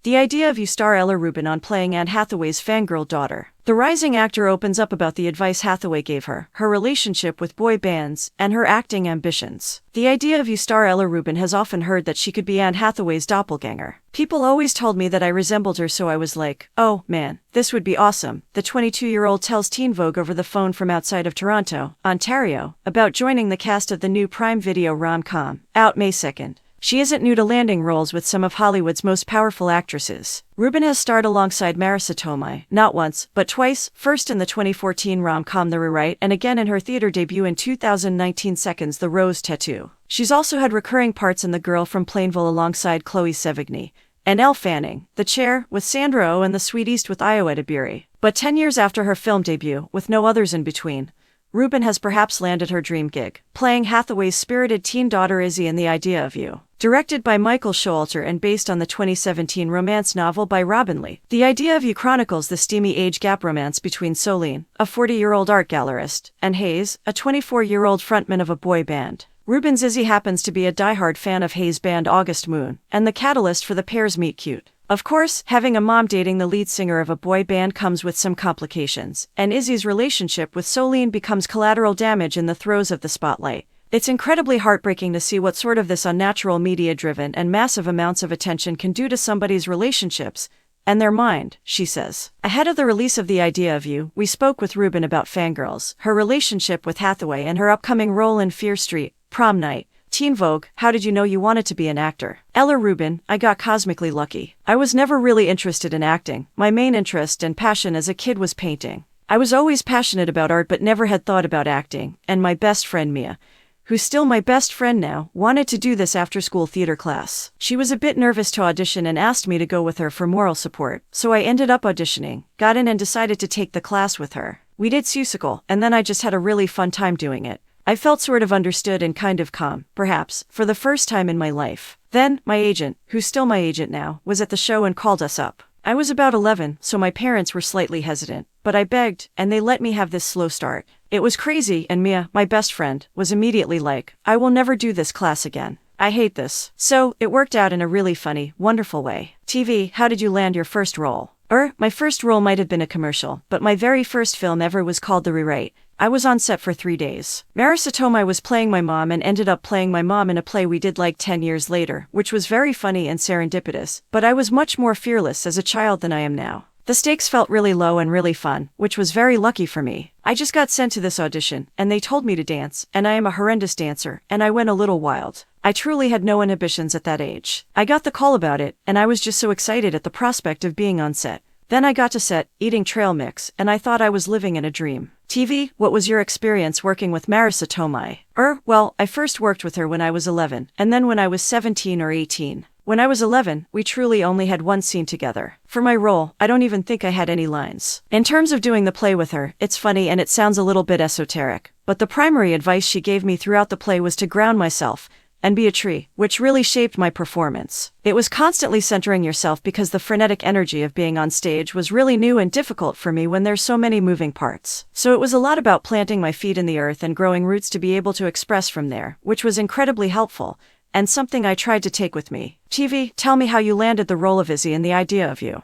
The idea of you star Ella Rubin on playing Anne Hathaway's Fangirl daughter. The rising actor opens up about the advice Hathaway gave her relationship with boy bands, and her acting ambitions. The idea of you star Ella Rubin has often heard that she could be Anne Hathaway's doppelganger. People always told me that I resembled her, so I was like, oh man, this would be awesome. The 22-year-old tells Teen Vogue over the phone from outside of Toronto, Ontario, about joining the cast of the new Prime Video rom-com, out May 2nd. She isn't new to landing roles with some of Hollywood's most powerful actresses. Rubin has starred alongside Marisa Tomei, not once, but twice, first in the 2014 rom-com The Rewrite and again in her theater debut in 2019 Seconds The Rose Tattoo. She's also had recurring parts in The Girl from Plainville alongside Chloe Sevigny, and Elle Fanning, The Chair, with Sandra Oh and The Sweet East with Ayo Edebiri. But 10 years after her film debut, with no others in between, Rubin has perhaps landed her dream gig, playing Hathaway's spirited teen daughter Izzy in The Idea of You. Directed by Michael Showalter and based on the 2017 romance novel by Robin Lee, The Idea of You chronicles the steamy age gap romance between Solene, a 40-year-old art gallerist, and Hayes, a 24-year-old frontman of a boy band. Rubin's Izzy happens to be a diehard fan of Hayes' band August Moon, and the catalyst for the pair's meet-cute. Of course, having a mom dating the lead singer of a boy band comes with some complications, and Izzy's relationship with Solene becomes collateral damage in the throes of the spotlight. It's incredibly heartbreaking to see what sort of this unnatural media-driven and massive amounts of attention can do to somebody's relationships and their mind, she says. Ahead of the release of The Idea of You, we spoke with Rubin about Fangirls, her relationship with Hathaway, and her upcoming role in Fear Street, Prom Night. Teen Vogue, how did you know you wanted to be an actor? Ella Rubin, I got cosmically lucky. I was never really interested in acting. My main interest and passion as a kid was painting. I was always passionate about art but never had thought about acting, and my best friend Mia, who's still my best friend now, wanted to do this after-school theater class. She was a bit nervous to audition and asked me to go with her for moral support, so I ended up auditioning, got in and decided to take the class with her. We did Susical, and then I just had a really fun time doing it. I felt sort of understood and kind of calm, perhaps, for the first time in my life. Then, my agent, who's still my agent now, was at the show and called us up. I was about 11, so my parents were slightly hesitant, but I begged, and they let me have this slow start. It was crazy, and Mia, my best friend, was immediately like, I will never do this class again. I hate this. So, it worked out in a really funny, wonderful way. TV, how did you land your first role? My first role might have been a commercial, but my very first film ever was called The Rewrite. I was on set for 3 days. Marisa Tomei was playing my mom and ended up playing my mom in a play we did like 10 years later, which was very funny and serendipitous, but I was much more fearless as a child than I am now. The stakes felt really low and really fun, which was very lucky for me. I just got sent to this audition, and they told me to dance, and I am a horrendous dancer, and I went a little wild. I truly had no inhibitions at that age. I got the call about it, and I was just so excited at the prospect of being on set. Then I got to set, eating trail mix, and I thought I was living in a dream. TV, what was your experience working with Marisa Tomei? Well, I first worked with her when I was 11, and then when I was 17 or 18. When I was 11, we truly only had one scene together. For my role, I don't even think I had any lines. In terms of doing the play with her, it's funny and it sounds a little bit esoteric, but the primary advice she gave me throughout the play was to ground myself and be a tree, which really shaped my performance. It was constantly centering yourself because the frenetic energy of being on stage was really new and difficult for me when there's so many moving parts. So it was a lot about planting my feet in the earth and growing roots to be able to express from there, which was incredibly helpful, and something I tried to take with me. TV, tell me how you landed the role of Izzy in The Idea of You.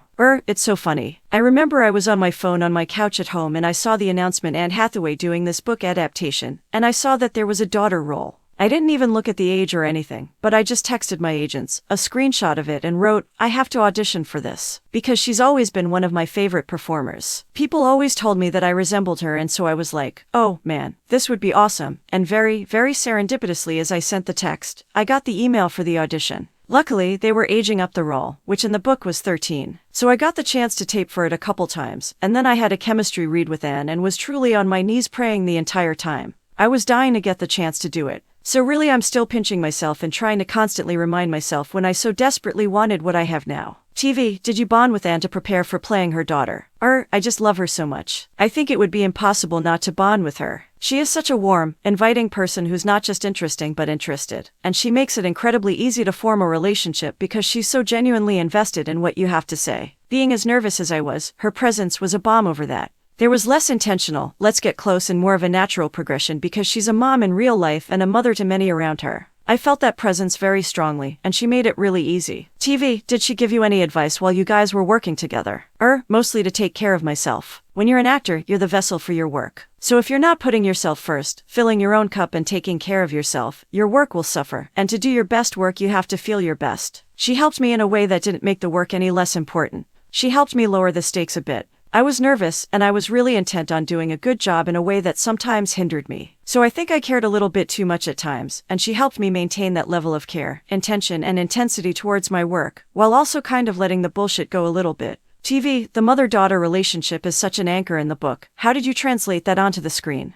It's so funny. I remember I was on my phone on my couch at home and I saw the announcement Anne Hathaway doing this book adaptation, and I saw that there was a daughter role. I didn't even look at the age or anything, but I just texted my agents a screenshot of it and wrote, I have to audition for this, because she's always been one of my favorite performers. People always told me that I resembled her, and so I was like, oh man, this would be awesome, and very, very serendipitously as I sent the text, I got the email for the audition. Luckily, they were aging up the role, which in the book was 13. So I got the chance to tape for it a couple times, and then I had a chemistry read with Anne and was truly on my knees praying the entire time. I was dying to get the chance to do it. So really I'm still pinching myself and trying to constantly remind myself when I so desperately wanted what I have now. TV, did you bond with Anne to prepare for playing her daughter? I just love her so much. I think it would be impossible not to bond with her. She is such a warm, inviting person who's not just interesting but interested, and she makes it incredibly easy to form a relationship because she's so genuinely invested in what you have to say. Being as nervous as I was, her presence was a balm over that. There was less intentional, let's get close, and more of a natural progression because she's a mom in real life and a mother to many around her. I felt that presence very strongly, and she made it really easy. TV, did she give you any advice while you guys were working together? Mostly to take care of myself. When you're an actor, you're the vessel for your work. So if you're not putting yourself first, filling your own cup and taking care of yourself, your work will suffer, and to do your best work you have to feel your best. She helped me in a way that didn't make the work any less important. She helped me lower the stakes a bit. I was nervous, and I was really intent on doing a good job in a way that sometimes hindered me. So I think I cared a little bit too much at times, and she helped me maintain that level of care, intention, and intensity towards my work, while also kind of letting the bullshit go a little bit. TV, the mother-daughter relationship is such an anchor in the book. How did you translate that onto the screen?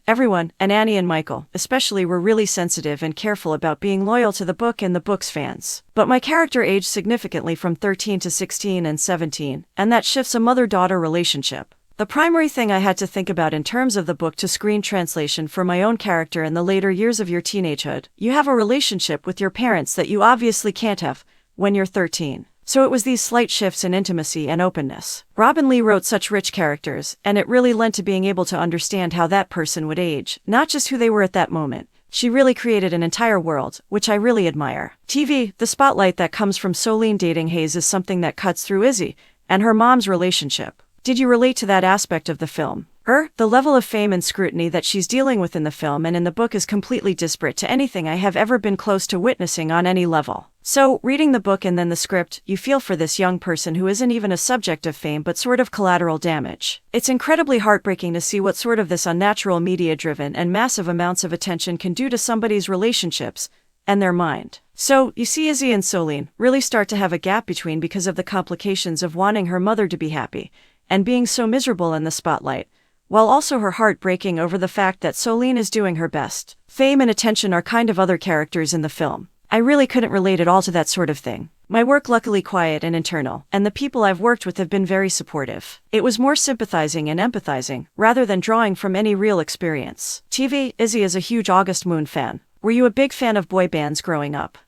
Everyone, and Annie and Michael, especially, were really sensitive and careful about being loyal to the book and the book's fans. But my character aged significantly from 13 to 16 and 17, and that shifts a mother-daughter relationship. The primary thing I had to think about in terms of the book-to-screen translation for my own character in the later years of your teenagehood, you have a relationship with your parents that you obviously can't have when you're 13. So it was these slight shifts in intimacy and openness. Robin Lee wrote such rich characters, and it really lent to being able to understand how that person would age, not just who they were at that moment. She really created an entire world, which I really admire. TV, the spotlight that comes from Solene dating Hayes is something that cuts through Izzy and her mom's relationship. Did you relate to that aspect of the film? The level of fame and scrutiny that she's dealing with in the film and in the book is completely disparate to anything I have ever been close to witnessing on any level. So, reading the book and then the script, you feel for this young person who isn't even a subject of fame but sort of collateral damage. It's incredibly heartbreaking to see what sort of this unnatural media-driven and massive amounts of attention can do to somebody's relationships and their mind. So, you see Izzy and Solene really start to have a gap between because of the complications of wanting her mother to be happy and being so miserable in the spotlight, while also her heart breaking over the fact that Solene is doing her best. Fame and attention are kind of other characters in the film. I really couldn't relate at all to that sort of thing. My work luckily quiet and internal, and the people I've worked with have been very supportive. It was more sympathizing and empathizing, rather than drawing from any real experience. TV, Izzy is a huge August Moon fan. Were you a big fan of boy bands growing up?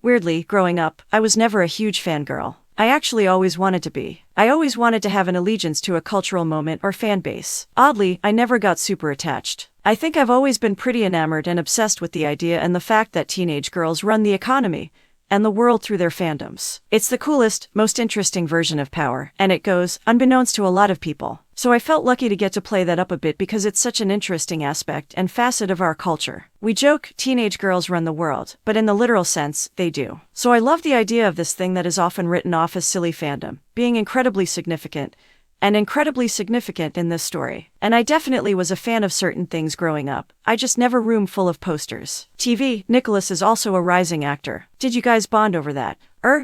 Weirdly, growing up, I was never a huge fangirl. I actually always wanted to be. I always wanted to have an allegiance to a cultural moment or fan base. Oddly, I never got super attached. I think I've always been pretty enamored and obsessed with the idea and the fact that teenage girls run the economy and the world through their fandoms. It's the coolest, most interesting version of power, and it goes unbeknownst to a lot of people. So I felt lucky to get to play that up a bit because it's such an interesting aspect and facet of our culture. We joke, teenage girls run the world, but in the literal sense, they do. So I love the idea of this thing that is often written off as silly fandom being incredibly significant in this story. And I definitely was a fan of certain things growing up. I just never room full of posters. TV, Nicholas is also a rising actor. Did you guys bond over that?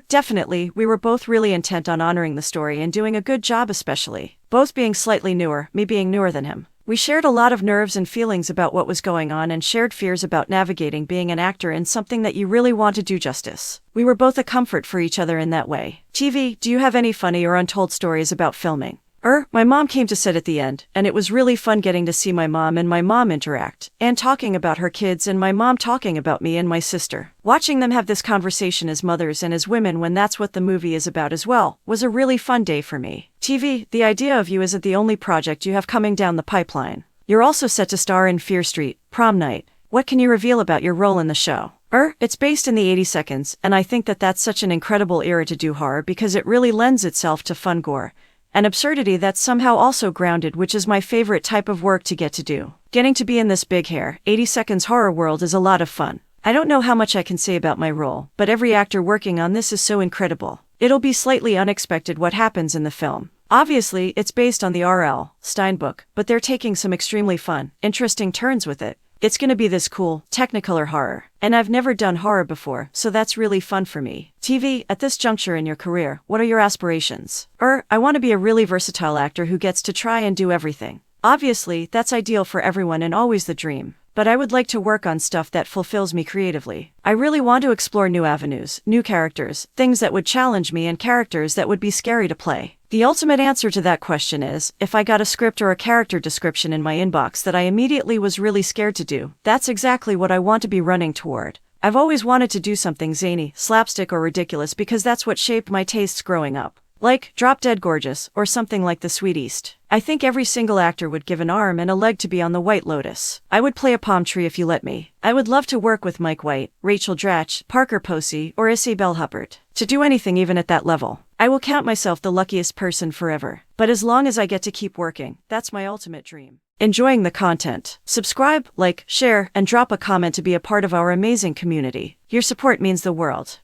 Definitely, we were both really intent on honoring the story and doing a good job, especially. Both being slightly newer, me being newer than him. We shared a lot of nerves and feelings about what was going on and shared fears about navigating being an actor in something that you really want to do justice. We were both a comfort for each other in that way. TV, do you have any funny or untold stories about filming? My mom came to set at the end, and it was really fun getting to see my mom and my mom interact, and talking about her kids and my mom talking about me and my sister. Watching them have this conversation as mothers and as women when that's what the movie is about as well, was a really fun day for me. TV, the idea of you isn't the only project you have coming down the pipeline. You're also set to star in Fear Street, Prom Night. What can you reveal about your role in the show? It's based in the 80 seconds, and I think that that's such an incredible era to do horror because it really lends itself to fun gore and absurdity that's somehow also grounded, which is my favorite type of work to get to do. Getting to be in this big hair, 80 seconds horror world is a lot of fun. I don't know how much I can say about my role, but every actor working on this is so incredible. It'll be slightly unexpected what happens in the film. Obviously, it's based on the R.L. Stine book, but they're taking some extremely fun, interesting turns with it. It's gonna be this cool, technicolor horror. And I've never done horror before, so that's really fun for me. TV, at this juncture in your career, what are your aspirations? I want to be a really versatile actor who gets to try and do everything. Obviously, that's ideal for everyone and always the dream. But I would like to work on stuff that fulfills me creatively. I really want to explore new avenues, new characters, things that would challenge me and characters that would be scary to play. The ultimate answer to that question is, if I got a script or a character description in my inbox that I immediately was really scared to do, that's exactly what I want to be running toward. I've always wanted to do something zany, slapstick or ridiculous because that's what shaped my tastes growing up. Like Drop Dead Gorgeous or something like The Sweet East. I think every single actor would give an arm and a leg to be on The White Lotus. I would play a palm tree if you let me. I would love to work with Mike White, Rachel Dratch, Parker Posey, or Isabel Huppert. To do anything even at that level. I will count myself the luckiest person forever. But as long as I get to keep working, that's my ultimate dream. Enjoying the content? Subscribe, like, share, and drop a comment to be a part of our amazing community. Your support means the world.